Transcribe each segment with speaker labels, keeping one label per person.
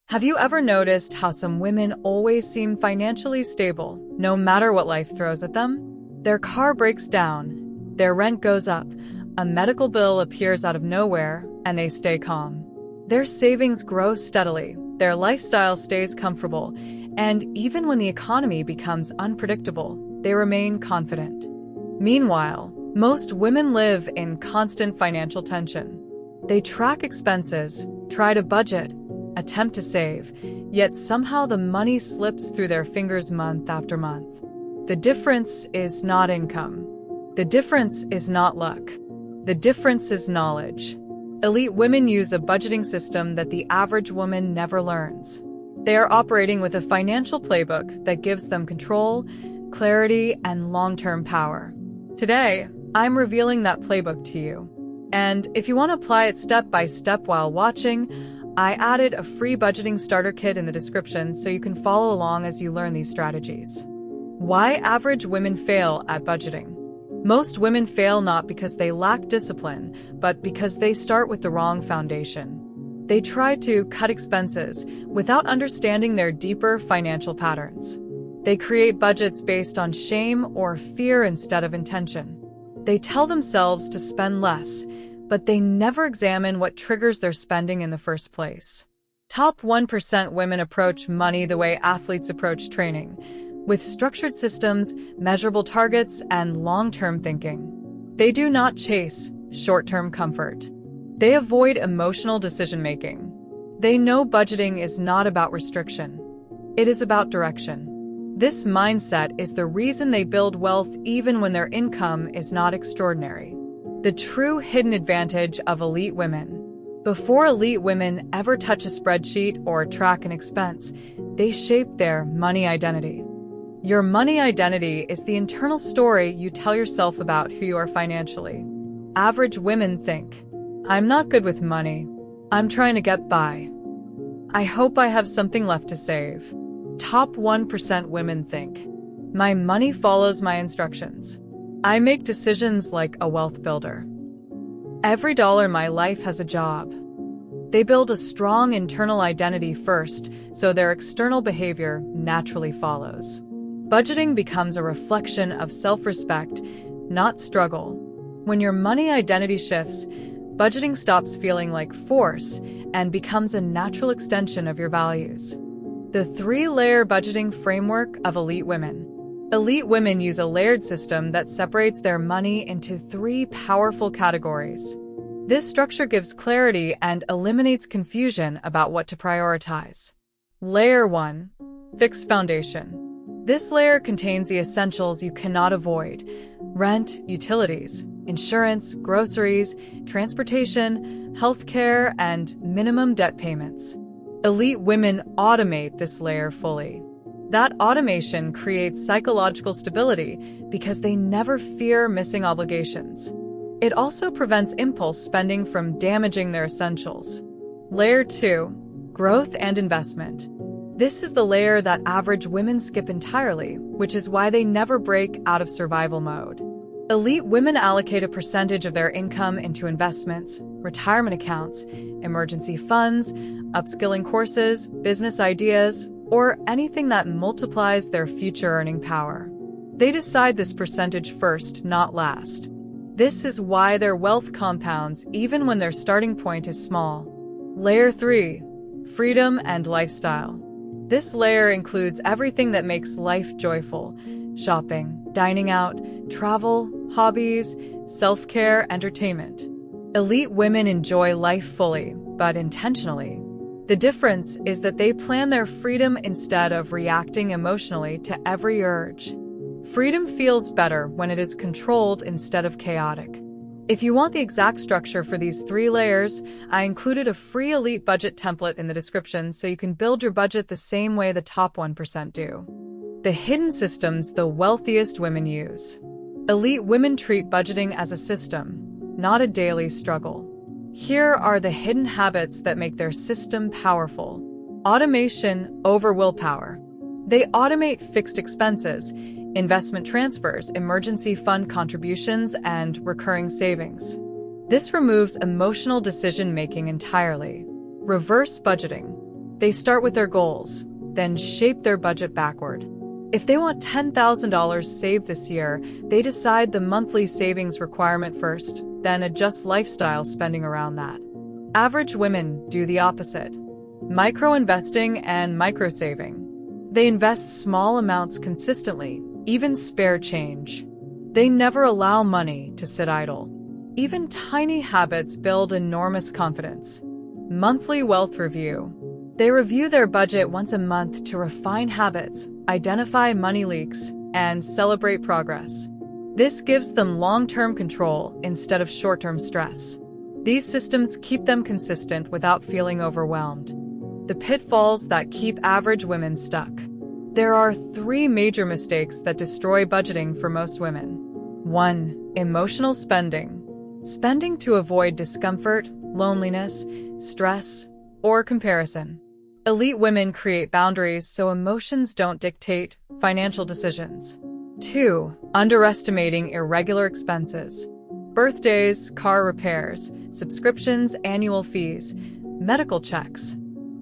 Speaker 1: Have you ever noticed how some women always seem financially stable, no matter what life throws at them? Their car breaks down, their rent goes up, a medical bill appears out of nowhere, and they stay calm. Their savings grow steadily, their lifestyle stays comfortable, and even when the economy becomes unpredictable, they remain confident. Meanwhile, most women live in constant financial tension. They track expenses, try to budget, attempt to save, yet somehow the money slips through their fingers month after month. The difference is not income. The difference is not luck. The difference is knowledge. Elite women use a budgeting system that the average woman never learns. They are operating with a financial playbook that gives them control, clarity, and long-term power. Today, I'm revealing that playbook to you. And if you want to apply it step by step while watching, I added a free budgeting starter kit in the description so you can follow along as you learn these strategies. Why average women fail at budgeting? Most women fail not because they lack discipline, but because they start with the wrong foundation. They try to cut expenses without understanding their deeper financial patterns. They create budgets based on shame or fear instead of intention. They tell themselves to spend less, but they never examine what triggers their spending in the first place. Top 1% women approach money the way athletes approach training, with structured systems, measurable targets, and long-term thinking. They do not chase short-term comfort. They avoid emotional decision-making. They know budgeting is not about restriction. It is about direction. This mindset is the reason they build wealth even when their income is not extraordinary. The true hidden advantage of elite women. Before elite women ever touch a spreadsheet or track an expense, they shape their money identity. Your money identity is the internal story you tell yourself about who you are financially. Average women think, "I'm not good with money. I'm trying to get by. I hope I have something left to save." Top 1% women think, "My money follows my instructions. I make decisions like a wealth builder. Every dollar in my life has a job." They build a strong internal identity first, so their external behavior naturally follows. Budgeting becomes a reflection of self-respect, not struggle. When your money identity shifts, budgeting stops feeling like force and becomes a natural extension of your values. The 3-layer budgeting framework of elite women. Elite women use a layered system that separates their money into 3 powerful categories. This structure gives clarity and eliminates confusion about what to prioritize. Layer 1. Fixed foundation. This layer contains the essentials you cannot avoid: rent, utilities, insurance, groceries, transportation, healthcare, and minimum debt payments. Elite women automate this layer fully. That automation creates psychological stability because they never fear missing obligations. It also prevents impulse spending from damaging their essentials. Layer 2. Growth and investment. This is the layer that average women skip entirely, which is why they never break out of survival mode. Elite women allocate a percentage of their income into investments, retirement accounts, emergency funds, upskilling courses, business ideas, or anything that multiplies their future earning power. They decide this percentage first, not last. This is why their wealth compounds even when their starting point is small. Layer 3. Freedom and lifestyle. This layer includes everything that makes life joyful: shopping, dining out, travel, hobbies, self-care, entertainment. Elite women enjoy life fully, but intentionally. The difference is that they plan their freedom instead of reacting emotionally to every urge. Freedom feels better when it is controlled instead of chaotic. If you want the exact structure for these 3 layers, I included a free elite budget template in the description so you can build your budget the same way the top 1% do. The hidden systems the wealthiest women use. Elite women treat budgeting as a system, not a daily struggle. Here are the hidden habits that make their system powerful. Automation over willpower. They automate fixed expenses, investment transfers, emergency fund contributions, and recurring savings. This removes emotional decision-making entirely. Reverse budgeting. They start with their goals, then shape their budget backward. If they want $10,000 saved this year, they decide the monthly savings requirement first, then adjust lifestyle spending around that. Average women do the opposite. Micro-investing and micro-saving. They invest small amounts consistently, even spare change. They never allow money to sit idle. Even tiny habits build enormous confidence. Monthly wealth review. They review their budget once a month to refine habits, identify money leaks, and celebrate progress. This gives them long-term control instead of short-term stress. These systems keep them consistent without feeling overwhelmed. The pitfalls that keep average women stuck. There are 3 major mistakes that destroy budgeting for most women. 1. Emotional spending. Spending to avoid discomfort, loneliness, stress, or comparison. Elite women create boundaries so emotions don't dictate financial decisions. 2. Underestimating irregular expenses. Birthdays, car repairs, subscriptions, annual fees, medical checks.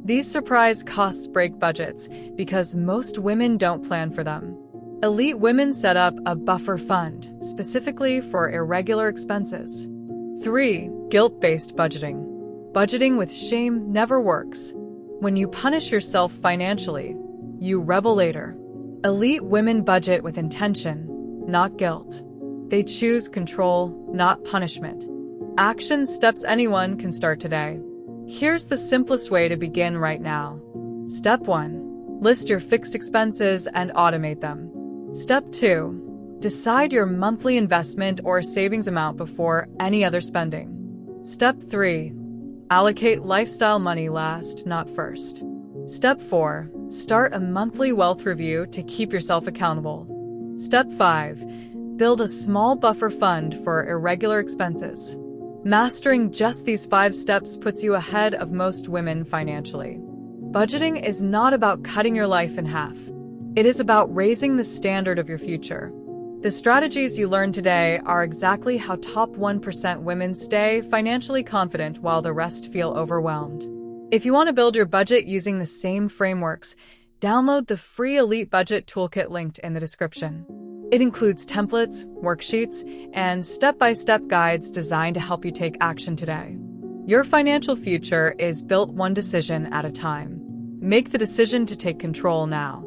Speaker 1: These surprise costs break budgets because most women don't plan for them. Elite women set up a buffer fund specifically for irregular expenses. 3. Guilt-based budgeting. Budgeting with shame never works. When you punish yourself financially, you rebel later. Elite women budget with intention, not guilt. They choose control, not punishment. Action steps anyone can start today. Here's the simplest way to begin right now. Step 1. List your fixed expenses and automate them. Step 2. Decide your monthly investment or savings amount before any other spending. Step 3. Allocate lifestyle money last, not first. Step 4. Start a monthly wealth review to keep yourself accountable. Step 5. Build a small buffer fund for irregular expenses. Mastering just these 5 steps puts you ahead of most women financially. Budgeting is not about cutting your life in half. It is about raising the standard of your future. The strategies you learn today are exactly how top 1% women stay financially confident while the rest feel overwhelmed. If you want to build your budget using the same frameworks, download the free Elite Budget Toolkit linked in the description. It includes templates, worksheets, and step-by-step guides designed to help you take action today. Your financial future is built one decision at a time. Make the decision to take control now.